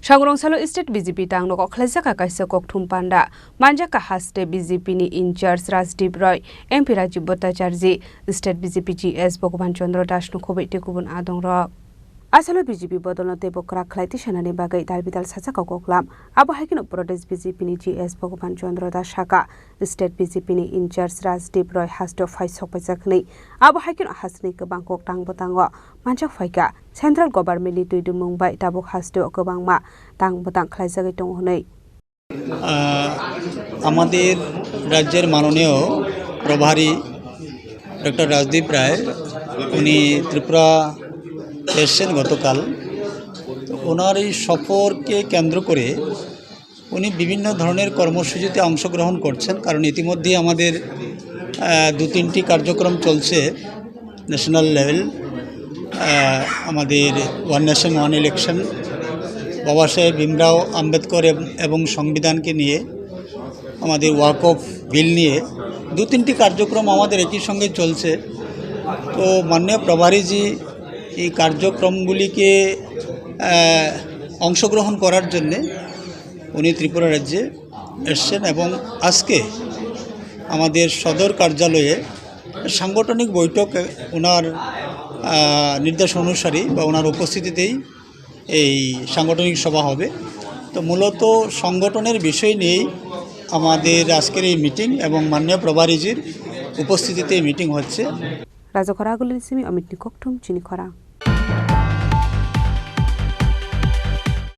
Sangrong-Salo State BJP tang nok okhlaijaka kaisa kokthum panda manjaka haste BJP ni in-charge Rajdeep Roy MP Rajiv Bhattacharya State BJP GS Bhagwan Chandra Das no khobei tekubun adong rok Asalo BJP bodolno tebo krak khlaiti sanani bagai dalbidal sajaka koklam abo haikino Pradesh BJP ni GS Bhagwan Chandra Das Shaka State BJP ni in-charge Rajdeep Roy hasto phai sokpaijakni abo haikino hasni kobang kok tangbo manjak phaika Central Government ni tuidu Mumbai tabuk hasto kobangma tangbo-tang khlaijagai tong honei আমাদের রাজ্যের মাননীয় প্রভারী doctor Rajdeep Roy উনি ত্রিপুরা এসেছেন গতকাল। ওনার এই সফরকে কেন্দ্র করে উনি বিভিন্ন ধরনের কর্মসূচিতে অংশগ্রহণ করছেন, কারণ ইতিমধ্যে আমাদের দু-তিনটি কার্যক্রম চলছে ন্যাশনাল লেভেল। আমাদের ওয়ান নেশন ওয়ান ইলেকশন, বাবা সাহেব ভীমরাও আম্বেদকর এবং সংবিধানকে নিয়ে, আমাদের ওয়াকফ বিল নিয়ে দু-তিনটি কার্যক্রম আমাদের একই সঙ্গে চলছে। তো মাননীয় প্রভারীজি এই কার্যক্রমগুলিকে অংশগ্রহণ করার জন্যে উনি ত্রিপুরা রাজ্যে এসছেন এবং আজকে আমাদের সদর কার্যালয়ে সাংগঠনিক বৈঠক ওনার নির্দেশ অনুসারী বা ওনার উপস্থিতিতেই এই সাংগঠনিক সভা হবে। তো মূলত সংগঠনের বিষয় নিয়েই আমাদের আজকের এই মিটিং এবং মাননীয় প্রভারীজির উপস্থিতিতে মিটিং হচ্ছে। রাজখরা গুলিসিমি অমিত নিককঠুম চিনি খরা।